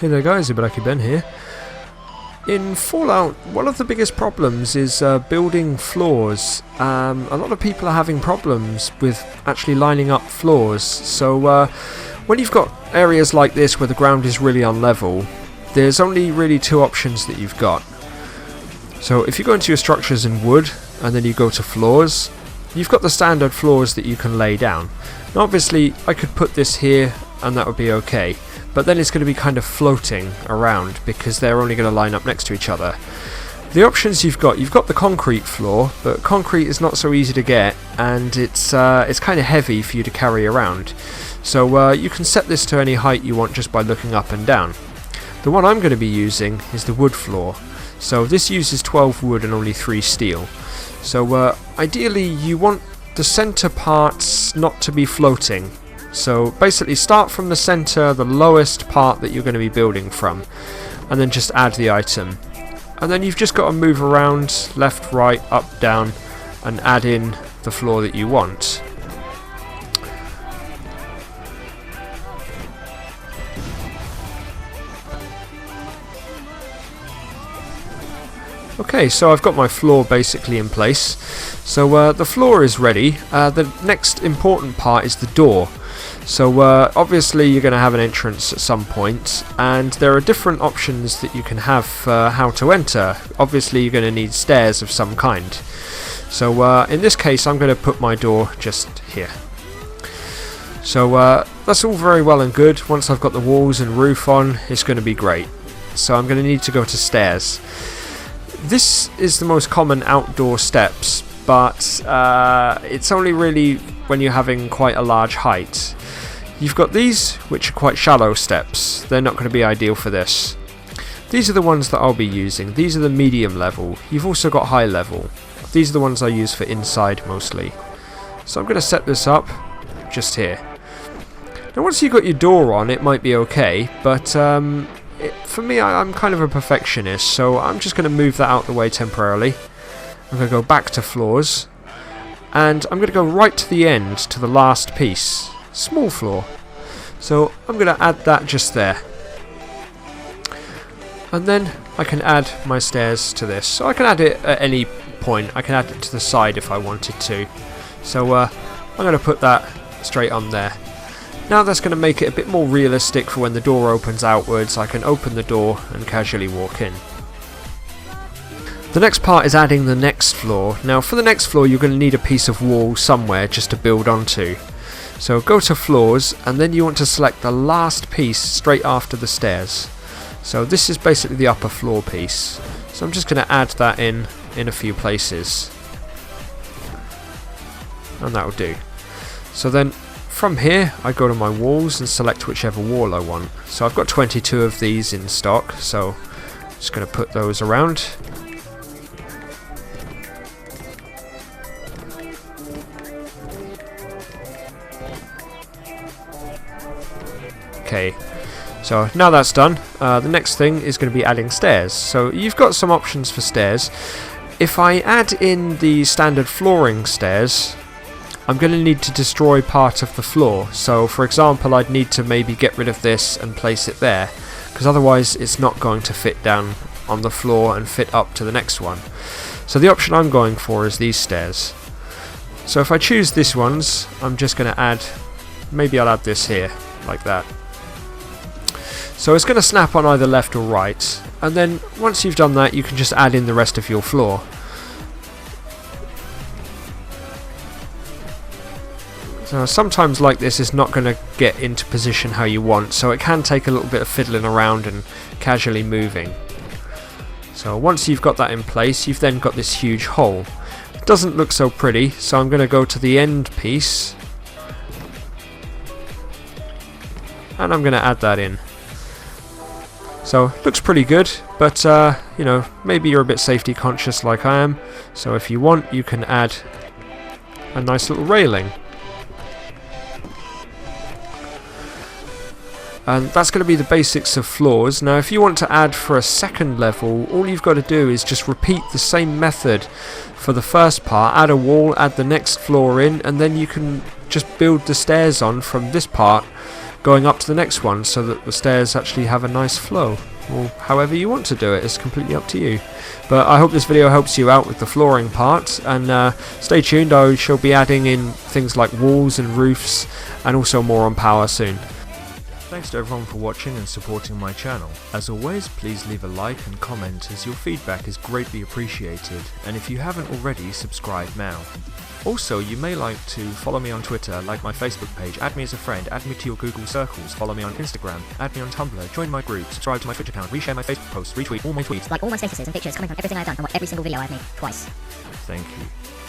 Hey there guys, Ibaraki Ben here. In Fallout, one of the biggest problems is building floors. A lot of people are having problems with actually lining up floors. So when you've got areas like this where the ground is really unlevel, there's only really two options that you've got. So if you go into your structures in wood and then you go to floors, you've got the standard floors that you can lay down. Now obviously I could put this here and that would be okay, but then it's going to be kind of floating around because they're only going to line up next to each other. The options you've got the concrete floor, but concrete is not so easy to get, and it's kind of heavy for you to carry around. So you can set this to any height you want just by looking up and down. The one I'm going to be using is the wood floor. So this uses 12 wood and only 3 steel. So ideally you want the center parts not to be floating. So basically start from the center, the lowest part that you're going to be building from, and then just add the item. And then you've just got to move around left, right, up, down, and add in the floor that you want. Okay, so I've got my floor basically in place. So the floor is ready. The next important part is the door. So obviously you're going to have an entrance at some point, and there are different options that you can have for how to enter. Obviously you're going to need stairs of some kind. So in this case I'm going to put my door just here. So that's all very well and good. Once I've got the walls and roof on, it's going to be great. So I'm going to need to go to stairs. This is the most common outdoor steps, but it's only really when you're having quite a large height. You've got these, which are quite shallow steps. They're not going to be ideal for this. These are the ones that I'll be using. These are the medium level. You've also got high level. These are the ones I use for inside mostly. So I'm going to set this up just here. Now once you've got your door on, it might be okay, but for me, I'm kind of a perfectionist, so I'm just going to move that out the way temporarily. I'm going to go back to floors, and I'm going to go right to the end, to the last piece. Small floor. So I'm going to add that just there. And then I can add my stairs to this. So I can add it at any point. I can add it to the side if I wanted to. So I'm going to put that straight on there. Now that's going to make it a bit more realistic for when the door opens outwards. I can open the door and casually walk in. The next part is adding the next floor. Now for the next floor you're going to need a piece of wall somewhere just to build onto. So go to floors, and then you want to select the last piece straight after the stairs. So this is basically the upper floor piece. So I'm just going to add that in a few places. And that will do. So then from here I go to my walls and select whichever wall I want. So I've got 22 of these in stock, so I'm just going to put those around. Okay, so now that's done, the next thing is going to be adding stairs. So you've got some options for stairs. If I add in the standard flooring stairs, I'm going to need to destroy part of the floor. So for example, I'd need to maybe get rid of this and place it there, because otherwise it's not going to fit down on the floor and fit up to the next one. So the option I'm going for is these stairs. So if I choose this ones, I'm just going to add, maybe I'll add this here, like that. So it's going to snap on either left or right, and then once you've done that you can just add in the rest of your floor. So sometimes like this is not going to get into position how you want, so it can take a little bit of fiddling around and casually moving. So once you've got that in place, you've then got this huge hole. It doesn't look so pretty, so I'm going to go to the end piece and I'm going to add that in. So looks pretty good, but you know, maybe you're a bit safety conscious like I am, so if you want you can add a nice little railing. And that's going to be the basics of floors. Now if you want to add for a second level, all you've got to do is just repeat the same method for the first part, add a wall, add the next floor in, and then you can just build the stairs on from this part going up to the next one so that the stairs actually have a nice flow. Or however you want to do it, it's completely up to you. But I hope this video helps you out with the flooring part, and stay tuned, I shall be adding in things like walls and roofs, and also more on power soon. Thanks to everyone for watching and supporting my channel. As always, please leave a like and comment, as your feedback is greatly appreciated, and if you haven't already, subscribe now. Also, you may like to follow me on Twitter, like my Facebook page, add me as a friend, add me to your Google circles, follow me on Instagram, add me on Tumblr, join my group, subscribe to my Twitch account, reshare my Facebook posts, retweet all my tweets, like all my statuses and pictures, comment on everything I've done and watch every single video I've made twice. Thank you.